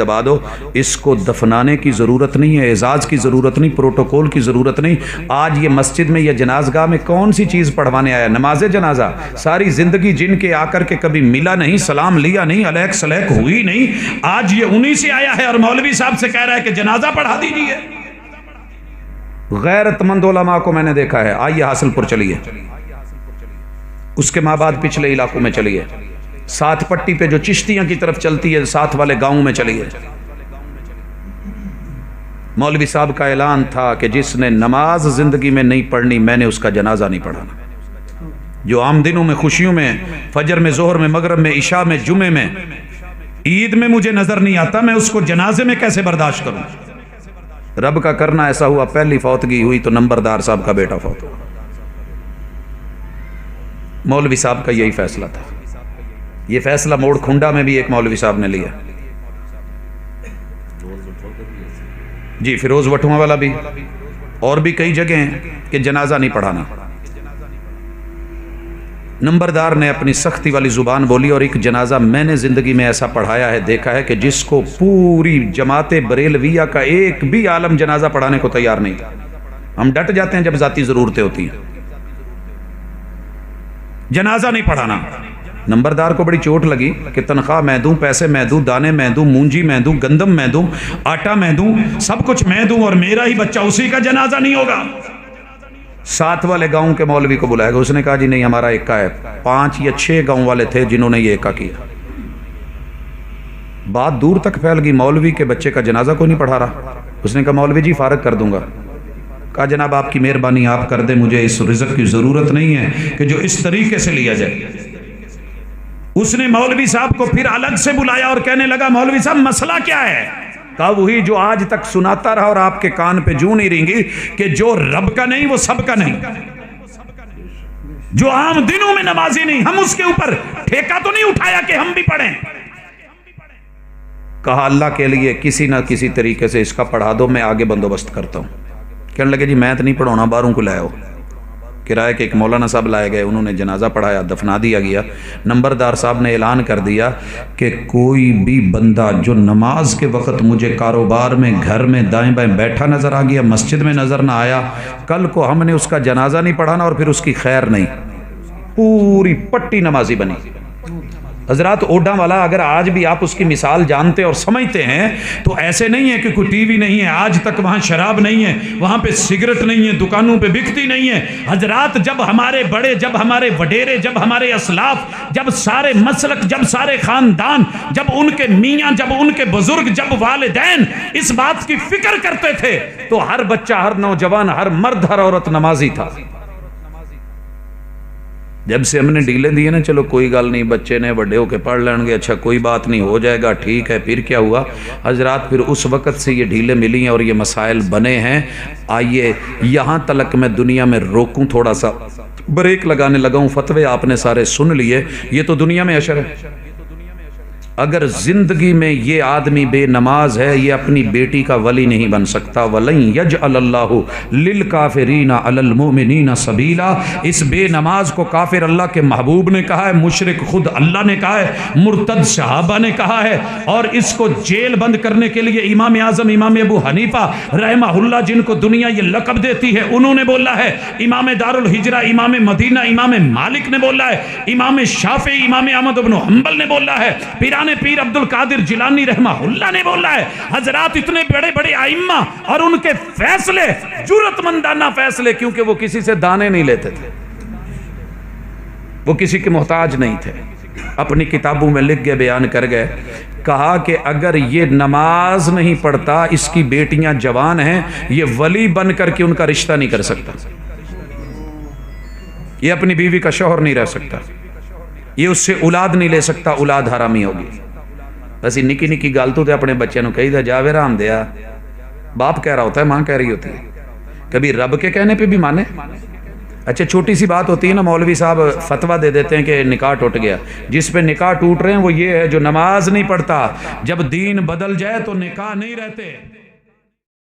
دبا دو. اس کو دفنانے کی ضرورت نہیں ہے، اعزاز کی ضرورت نہیں، پروٹوکول کی ضرورت نہیں. آج یہ مسجد میں یا جنازگاہ میں کون سی چیز پڑھوانے آیا؟ نماز جنازہ. ساری زندگی جن کے آ کر کے کبھی ملا نہیں، سلام لیا نہیں، علیک سلیک ہوئی نہیں، آج یہ انہی سے آیا ہے اور مولوی صاحب سے کہہ رہا ہے کہ جنازہ پڑھا دیجیے. غیرت مند علماء کو میں نے دیکھا ہے. آئیے حاصل پور چلیے، اس کے ماں بعد پچھلے علاقوں میں چلیے، ساتھ پٹی پہ جو چشتیاں کی طرف چلتی ہے ساتھ والے گاؤں میں چلیے. مولوی صاحب کا اعلان تھا کہ جس نے نماز زندگی میں نہیں پڑھنی میں نے اس کا جنازہ نہیں پڑھانا. جو عام دنوں میں، خوشیوں میں، فجر میں، ظہر میں، مغرب میں، عشاء میں، جمعے میں، عید میں مجھے نظر نہیں آتا، میں اس کو جنازے میں کیسے برداشت کروں؟ رب کا کرنا ایسا ہوا، پہلی فوتگی ہوئی تو نمبردار صاحب کا بیٹا فوت ہوا. مولوی صاحب کا یہی فیصلہ تھا. یہ فیصلہ موڑ کھنڈا میں بھی ایک مولوی صاحب نے لیا جی، فیروز وٹھواں والا بھی، اور بھی کئی جگہ ہیں کہ جنازہ نہیں پڑھانا. نمبردار نے اپنی سختی والی زبان بولی، اور ایک جنازہ میں نے زندگی میں ایسا پڑھایا ہے، دیکھا ہے کہ جس کو پوری جماعت بریلویہ کا ایک بھی عالم جنازہ پڑھانے کو تیار نہیں تھا. ہم ڈٹ جاتے ہیں جب ذاتی ضرورتیں ہوتی ہیں. جنازہ نہیں پڑھانا. نمبردار کو بڑی چوٹ لگی کہ تنخواہ میں دوں، پیسے میں دوں، دانے میں دوں، مونجی میں دوں، گندم میں دوں، آٹا میں دوں، سب کچھ میں دوں، اور میرا ہی بچہ، اسی کا جنازہ نہیں ہوگا. ساتھ والے گاؤں کے مولوی کو بلائے گا. اس نے کہا جی نہیں، ہمارا ایکا ہے. 5 یا 6 گاؤں والے تھے جنہوں نے یہ ایکا کیا. بات دور تک پھیل گئی، مولوی کے بچے کا جنازہ کوئی نہیں پڑھا رہا. اس نے کہا مولوی جی فارغ کر دوں گا. کہا جناب آپ کی مہربانی آپ کر دیں، مجھے اس رزق کی ضرورت نہیں ہے کہ جو اس طریقے سے لیا جائے. اس نے مولوی صاحب کو پھر الگ سے بلایا اور کہنے لگا مولوی صاحب مسئلہ کیا ہے؟ کہا وہی جو آج تک سناتا رہا اور آپ کے کان پہ جوں نہیں رینگی کہ جو رب کا نہیں وہ سب کا نہیں. جو عام دنوں میں نمازی نہیں، ہم اس کے اوپر ٹھیکہ تو نہیں اٹھایا کہ ہم بھی پڑھیں. کہا اللہ کے لیے کسی نہ کسی طریقے سے اس کا پڑھا دو، میں آگے بندوبست کرتا ہوں. کہنے لگے جی میں تو نہیں پڑھانا، باہروں کو لائے ہو. کرائے کہ ایک مولانا صاحب لائے گئے، انہوں نے جنازہ پڑھایا، دفنا دیا گیا. نمبردار صاحب نے اعلان کر دیا کہ کوئی بھی بندہ جو نماز کے وقت مجھے کاروبار میں، گھر میں دائیں بائیں بیٹھا نظر آ گیا، مسجد میں نظر نہ آیا، کل کو ہم نے اس کا جنازہ نہیں پڑھانا اور پھر اس کی خیر نہیں. پوری پٹی نمازی بنی. حضرات اوڈا والا اگر آج بھی آپ اس کی مثال جانتے اور سمجھتے ہیں تو ایسے نہیں ہے کہ کوئی ٹی وی نہیں ہے، آج تک وہاں شراب نہیں ہے، وہاں پہ سگریٹ نہیں ہے، دکانوں پہ بکتی نہیں ہے. حضرات جب ہمارے بڑے، جب ہمارے وڈیرے، جب ہمارے اسلاف، جب سارے مسلک، جب سارے خاندان، جب ان کے میاں، جب ان کے بزرگ، جب والدین اس بات کی فکر کرتے تھے تو ہر بچہ، ہر نوجوان، ہر مرد، ہر عورت نمازی تھا. جب سے ہم نے ڈیلیں دی نا، چلو کوئی گل نہیں، بچے نے بڑے ہو کے پڑھ لیں گے، اچھا کوئی بات نہیں، ہو جائے گا، ٹھیک ہے. پھر کیا ہوا حضرات؟ پھر اس وقت سے یہ ڈھیلیں ملی ہیں اور یہ مسائل بنے ہیں. آئیے یہاں تلک میں دنیا میں روکوں، تھوڑا سا بریک لگانے لگا ہوں. فتوے آپ نے سارے سن لیے. یہ تو دنیا میں اشر ہے. اگر زندگی میں یہ آدمی بے نماز ہے، یہ اپنی بیٹی کا ولی نہیں بن سکتا. وَلَن يَجْعَلَ اللَّهُ لِلْكَافِرِينَ عَلَى الْمُؤْمِنِينَ سَبِيلًا. اس بے نماز کو کافر اللہ کے محبوب نے کہا ہے، مشرک خود اللہ نے کہا ہے، مرتد صحابہ نے کہا ہے. اور اس کو جیل بند کرنے کے لیے امام اعظم امام ابو حنیفہ رحمہ اللہ، جن کو دنیا یہ لقب دیتی ہے، انہوں نے بولا ہے. امام دارالہجرہ، امام مدینہ، امام مالک نے بولا ہے. امام شافعی، امام احمد بن حنبل نے بولا ہے. پیران پیر عبد القادر جیلانی رحمہ اللہ نے بولا ہے. حضرات اتنے بڑے بڑے ائمہ اور ان کے فیصلے جرأت مندانہ فیصلے، کیونکہ وہ کسی سے دانے نہیں لیتے تھے، وہ کسی کے محتاج نہیں تھے. اپنی کتابوں میں لکھ گئے، بیان کر گئے. کہا کہ اگر یہ نماز نہیں پڑھتا، اس کی بیٹیاں جوان ہیں، یہ ولی بن کر کے ان کا رشتہ نہیں کر سکتا، یہ اپنی بیوی کا شوہر نہیں رہ سکتا، یہ اس سے اولاد نہیں لے سکتا، اولاد حرامی ہوگی. بس نکی نکی گل تو اپنے بچے نو کہی دا جاوے رام دیا. باپ کہہ رہا ہوتا ہے، ماں کہہ رہی ہوتی ہے. کبھی رب کے کہنے پہ بھی مانے. اچھا چھوٹی سی بات ہوتی ہے نا، مولوی صاحب فتویٰ دے دیتے ہیں کہ نکاح ٹوٹ گیا. جس پہ نکاح ٹوٹ رہے ہیں وہ یہ ہے جو نماز نہیں پڑھتا. جب دین بدل جائے تو نکاح نہیں رہتے.